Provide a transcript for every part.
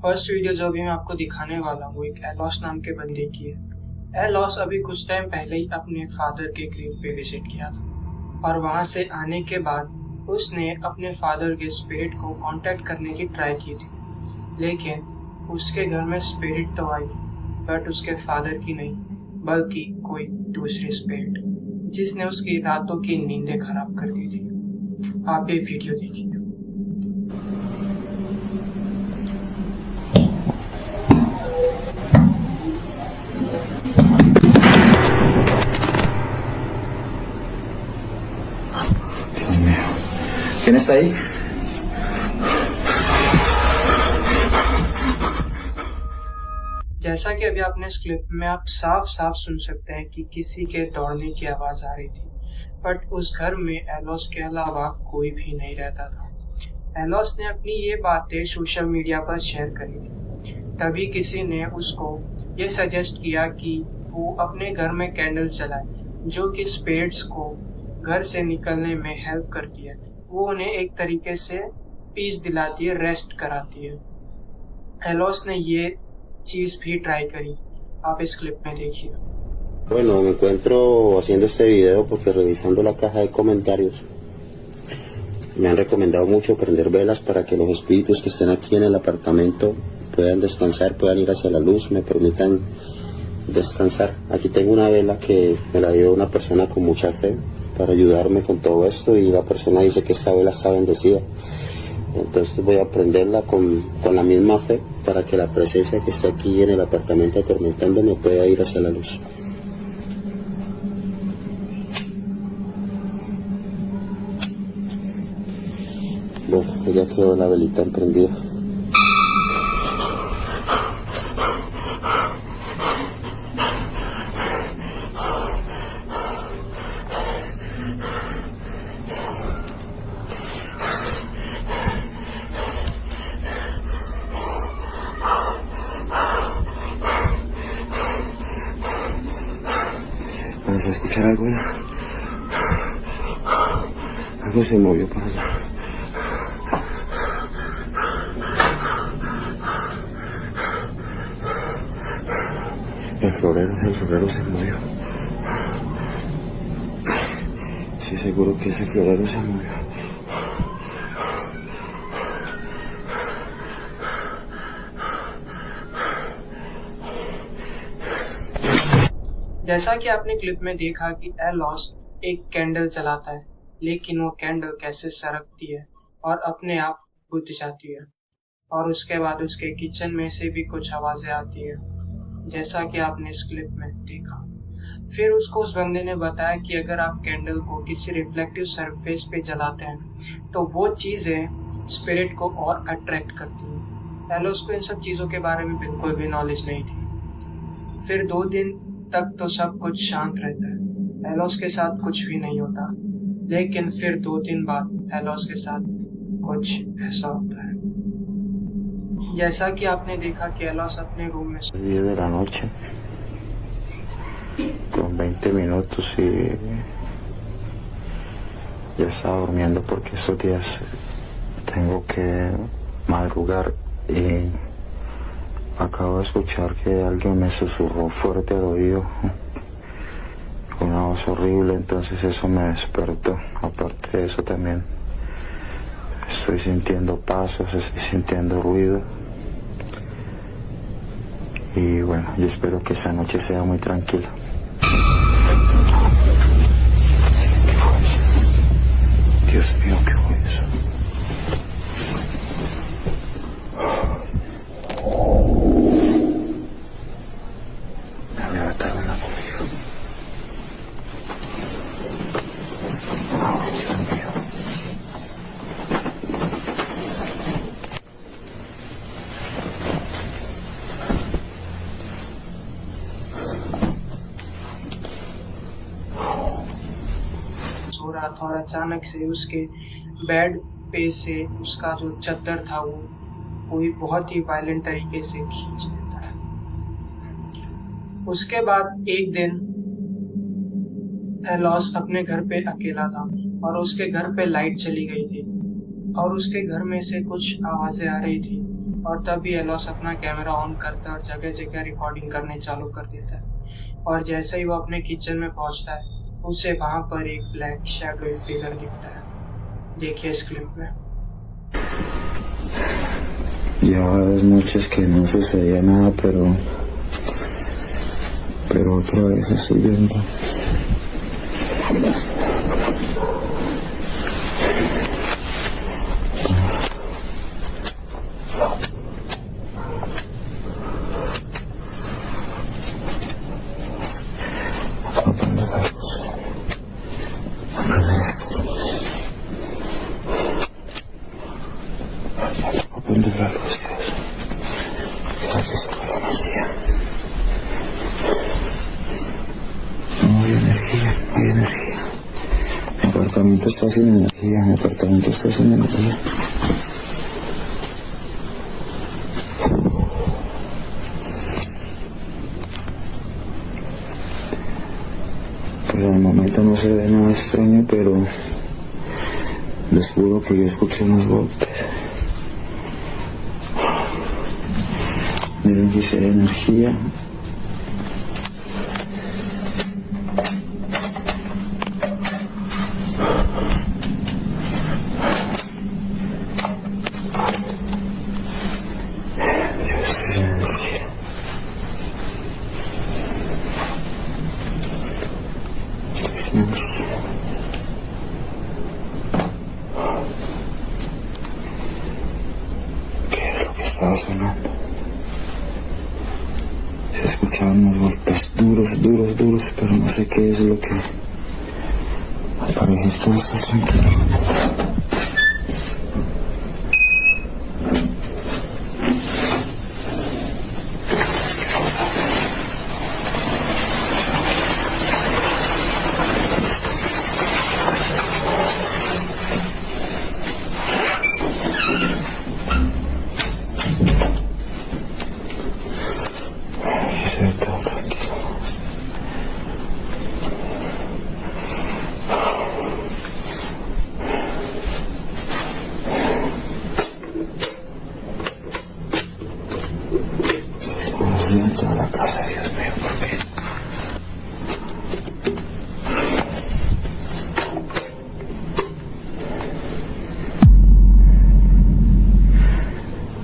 First video जो अभी मैं आपको दिखाने वाला हूँ वो एक एलॉस नाम के बंदे की है। एलॉस अभी कुछ टाइम पहले ही अपने फादर के ग्रेव पे विजिट किया था और वहां से आने के बाद उसने अपने फादर के स्पिरिट को कांटेक्ट करने की ट्राई की थी, लेकिन उसके घर में स्पिरिट तो आई बट उसके फादर की नहीं बल्कि कोई दूसरी स्पिरिट जिसने उसकी रातों की नींदें खराब कर दी थी। आप ये वीडियो देखिए। ¿Quién está ahí? जैसा कि अभी आपने इस क्लिप में आप साफ साफ सुन सकते हैं कि किसी के दौड़ने की आवाज आ रही थी, बट उस घर में एलॉस के अलावा कोई भी नहीं रहता था। एलॉस ने अपनी ये बातें सोशल मीडिया पर शेयर करी थी। तभी किसी ने उसको ये सजेस्ट किया कि वो अपने घर में कैंडल जलाए, जो कि स्पिरिट्स को घर से निकलने में हेल्प करती है। वो उन्हें एक तरीके से पीस दिलाती है, रेस्ट कराती है। एलॉस ने ये चीज भी ट्राई करी, आप इस क्लिप में देखिए। Bueno, me encuentro haciendo este video porque revisando la caja de comentarios me han recomendado mucho prender velas para que los espíritus que estén aquí en el apartamento puedan descansar, puedan ir hacia la luz, me permitan descansar. Aquí tengo una vela que me la dio una persona con mucha fe para ayudarme con todo esto y la persona dice que esta vela está bendecida. Entonces voy a prenderla con la misma fe para que la presencia que está aquí en el apartamento atormentándome pueda ir hacia la luz. Bueno, ya quedó la velita emprendida. ¿Vamos a escuchar algo ya? Algo se movió para allá. El florero se movió. Sí, seguro que ese florero se movió. जैसा कि आपने clip में देखा कि एलॉस एक candle जलाता है, लेकिन वो कैंडल कैसे सरकती है और अपने आप बुझ जाती है, और उसके बाद उसके किचन में से भी कुछ आवाजें आती है, जैसा कि आपने इस क्लिप में देखा। फिर उसको उस बंदे ने बताया कि अगर आप कैंडल को किसी रिफ्लेक्टिव सरफेस पे जलाते हैं तो वो चीजें स्पिरिट को और अट्रैक्ट करती हैं। एलॉस को इन सब चीजों के बारे में बिल्कुल भी नॉलेज नहीं थी। फिर 2 दिन तक तो सब कुछ शांत रहता है, एलॉस के साथ कुछ भी नहीं होता, लेकिन फिर 2 दिन बाद एलॉस के साथ कुछ ऐसा होता है, जैसा कि आपने देखा कि एलॉस अपने रूम में 10 de la noche con 20 minutos y ya estaba durmiendo porque estos días tengo que madrugar y acabo de escuchar que alguien me susurró fuerte al oído, una voz horrible, entonces eso me despertó. Aparte de eso también estoy sintiendo pasos, estoy sintiendo ruido. Y bueno, yo espero que esta noche sea muy tranquila. ¿Qué fue eso? Dios mío, ¿qué fue eso? Me arrebataron la cobija. Ay, Dios mío. सो रहा था और अचानक से उसके bed पे से उसका जो चद्दर था वो कोई बहुत ही वायलेंट तरीके से खींच लेता है। उसके बाद एक दिन एलॉस अपने घर पे अकेला था और उसके घर पे लाइट चली गई थी और उसके घर में से कुछ आवाजें आ रही थी और तभी एलोस अपना कैमरा ऑन करता है और जगह जगह रिकॉर्डिंग करने चालू कर देता है। और जैसे ही वो अपने किचन में पहुंचता है उसे वहां पर एक ब्लैक शैडो फिगर दिखता है। देखिए इस क्लिप में। Llevaba noches que no sucedía nada, pero otra vez estoy viendo. Apagando la luz. Aprender esto. Aprender la luz, Dios. Gracias por la energía. No hay energía, no hay energía. Mi apartamento está sin energía, mi apartamento está sin energía. Por el momento no se ve nada extraño, pero les juro que yo escuché unos golpes. Miren que si hay energía. Dios, estoy sin energía. Estoy sin energía. ¿Qué es lo que estaba sonando? Se escuchaban unos golpes duros, pero no sé qué es lo que... Al parecer todo está tranquilo. Aquí se ve todo tranquilo. Estamos dentro de la casa, Dios mío, ¿por qué?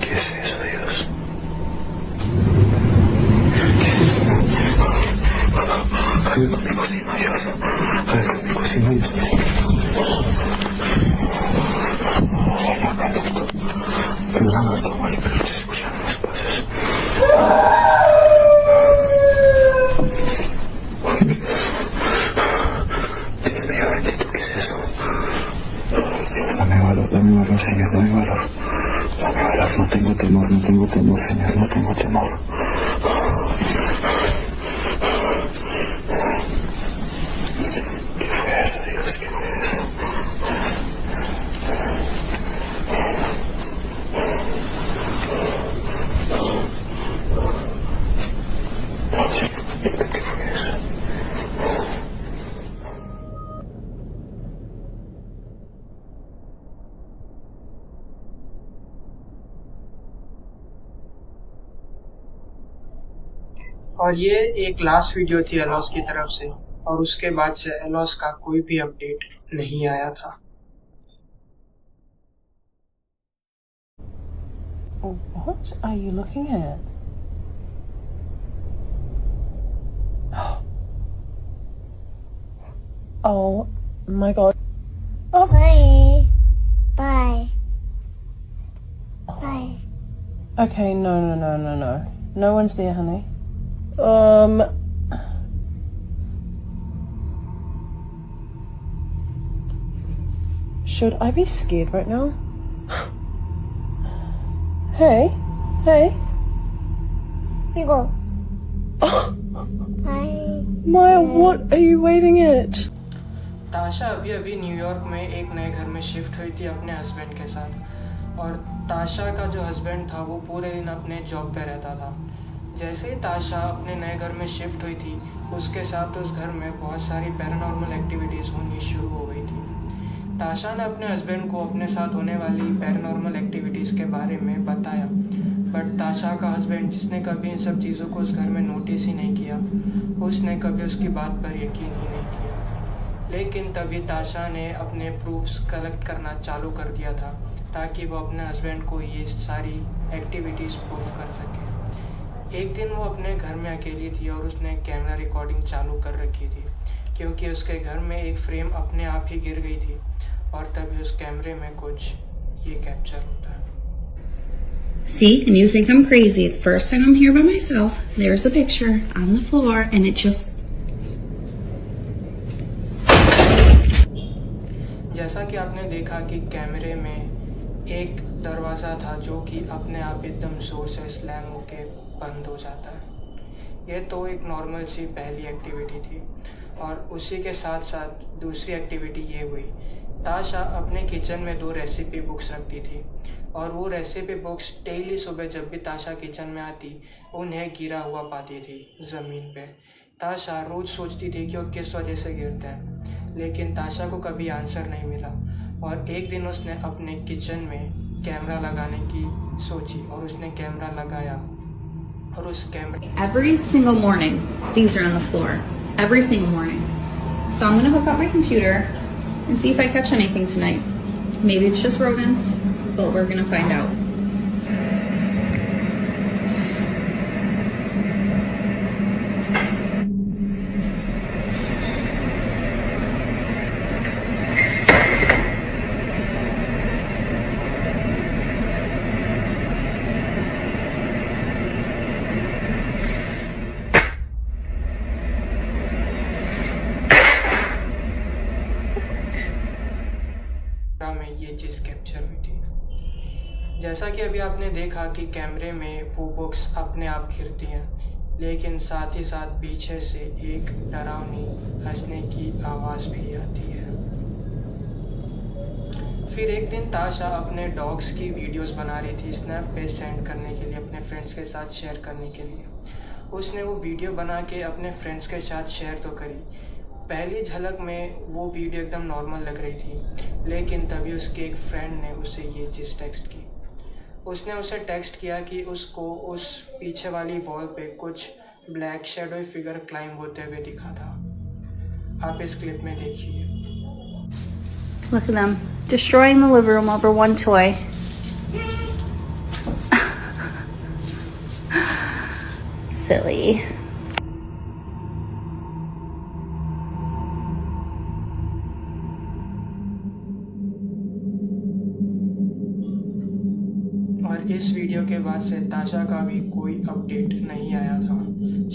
¿Qué es eso, Dios? ¿Qué es eso? Ay, con mi cocina, Dios. Ay, con mi cocina, Dios mío. Señor, bendito. Perdón, Alberto, vale, pero los escuchan los pasos. Dios mío, bendito, ¿qué es eso? Dios, dame valor, Señor, dame valor. Dame valor, no tengo temor, Señor, no tengo temor. ¿Qué fue eso, Dios? ¿Qué fue eso? Señor, bendito, ¿qué fue eso? और ये एक last video थी एलोस की तरफ से, और उसके बाद से एलोस का कोई भी अपडेट नहीं आया था। What are you looking at? Oh my god. Oh. Bye. Bye. Bye. Okay, no. No one's there, honey. Should I be scared right now? Hey. You go. Bye. Maya, what are you waving at? ताशा अभी अभी New York में एक नए घर में shift हुई थी अपने हस्बैंड के साथ, और ताशा का जो हस्बैंड था वो पूरे दिन अपने जॉब पे रहता था। जैसे ही ताशा अपने नए घर में शिफ्ट हुई थी उसके साथ उस घर में बहुत सारी पैरानॉर्मल एक्टिविटीज़ होनी शुरू हो गई थी। ताशा ने अपने हस्बैंड को अपने साथ होने वाली पैरानॉर्मल एक्टिविटीज़ के बारे में बताया बट ताशा का हस्बैंड, जिसने कभी इन सब चीज़ों को उस घर में नोटिस ही नहीं किया, उसने कभी उसकी बात पर यकीन ही नहीं किया। लेकिन तभी ताशा ने अपने प्रूफ्स कलेक्ट करना चालू कर दिया था ताकि वो अपने हस्बैंड को ये सारी एक्टिविटीज़ प्रूव कर सके। एक दिन वो अपने घर में अकेली थी और उसने कैमरा रिकॉर्डिंग चालू कर रखी थी क्योंकि उसके घर में एक फ्रेम अपने आप ही गिर गई थी और तभी उस कैमरे में कुछ ये कैप्चर होता है। See, and you think I'm crazy. The first time I'm here by myself, there's a picture on the floor and it just... जैसा कि आपने देखा कि कैमरे में एक दरवाज़ा था जो कि अपने आप एकदम जोर से स्लैम होके बंद हो जाता है। ये तो एक नॉर्मल सी पहली एक्टिविटी थी और उसी के साथ साथ दूसरी एक्टिविटी ये हुई। ताशा अपने किचन में 2 रेसिपी बुक्स रखती थी और वो रेसिपी बुक्स डेली सुबह जब भी ताशा किचन में आती उन्हें गिरा हुआ पाती थी ज़मीन पे। ताशा रोज़ सोचती थी कि वो किस वजह से गिरता है, लेकिन ताशा को कभी आंसर नहीं मिला और एक दिन उसने अपने किचन में कैमरा लगाने की सोची और उसने कैमरा लगाया और उस कैमरे Every single morning, these are on the floor. Every single morning. So I'm going to hook up my computer and see if I catch anything tonight. Maybe it's just rodents, but we're going to find out. में ये चीज़ capture हुई थी। जैसा कि अभी आपने देखा कि कैमरे में वो बुक्स अपने आप गिरती हैं, लेकिन साथ ही साथ पीछे से एक डरावनी हंसने की आवाज़ भी आती है। फिर एक दिन ताशा अपने डॉग्स की वीडियोस बना रही थी स्नैप पे सेंड करने के लिए, अपने फ्रेंड्स के साथ शेयर करने के लिए। उसने वो वीडियो बना के अपने फ्रेंड्स के साथ शेयर तो करी। पहली झलक में वो वीडियो एकदम नॉर्मल लग रही थी, लेकिन तभी उसके एक फ्रेंड ने उसे ये चीज़ टेक्स्ट की। उसने उसे टेक्स्ट किया कि उसको उस पीछे वाली वॉल पे कुछ ब्लैक शैडो फिगर क्लाइंब होते हुए दिखा था। आप इस क्लिप में देखिए। Look at them, destroying the living room over one toy. Silly. और इस वीडियो के बाद से ताशा का भी कोई अपडेट नहीं आया था।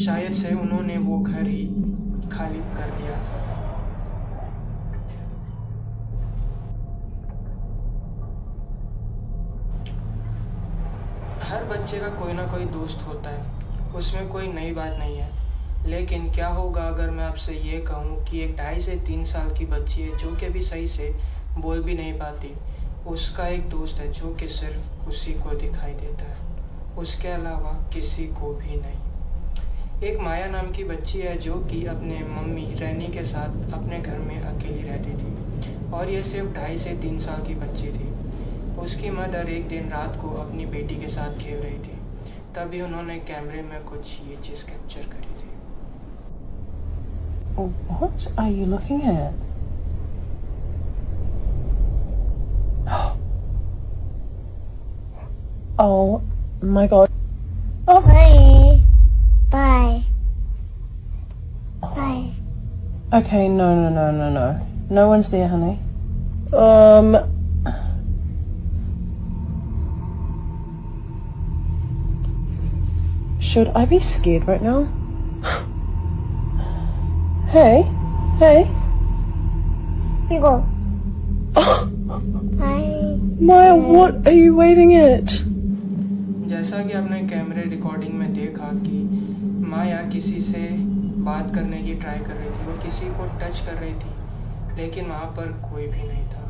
शायद से उन्होंने वो घर ही खाली कर दिया था। हर बच्चे का कोई ना कोई दोस्त होता है, उसमें कोई नई बात नहीं है। लेकिन क्या होगा अगर मैं आपसे ये कहूँ कि एक 2.5 से 3 साल की बच्ची है जो कि अभी सही से बोल भी नहीं पाती, उसका एक दोस्त है जो कि सिर्फ उसी को दिखाई देता है, उसके अलावा किसी को भी नहीं। एक माया नाम की बच्ची है जो कि अपने मम्मी रैनी के साथ अपने घर में अकेली रहती थी और ये सिर्फ 2.5 से 3 साल की बच्ची थी। उसकी मदर एक दिन रात को अपनी बेटी के साथ खेल रही थी, तभी उन्होंने कैमरे में कुछ ये चीज़ कैप्चर करी थी। What are you looking at? Oh my god. Oh. Bye. Bye. Bye. Okay, no. No one's there, honey. Should I be scared right now? Hey. You go. Bye. Maya, what are you waving at? जैसा कि आपने कैमरे recording में देखा कि माया किसी से बात करने की ट्राई कर रही थी, वो किसी को टच कर रही थी, लेकिन वहाँ पर कोई भी नहीं था।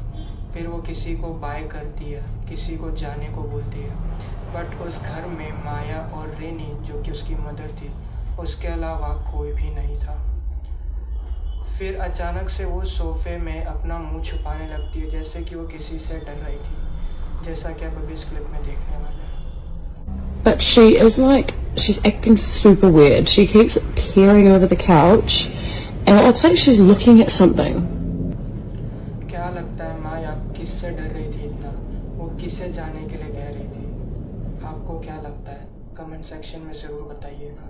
फिर वो किसी को बाय करती है, किसी को जाने को बोलती है, बट उस घर में माया और रेनी जो कि उसकी मदर थी, उसके अलावा कोई भी नहीं था। फिर अचानक से वो सोफे में अपना मुंह छुपाने लगती है जैसे कि वो किसी से डर रही थी, जैसा कि आप अभी इस क्लिप में देखने वाले हैं। but she is like, she's acting super weird. She keeps peering over the couch and it looks like she's looking at something. क्या लगता है माया किससे डर रही थी इतना? वो किसे जाने के लिए कह रही थी? आपको क्या लगता है? कमेंट सेक्शन में ज़रूर बताइएगा।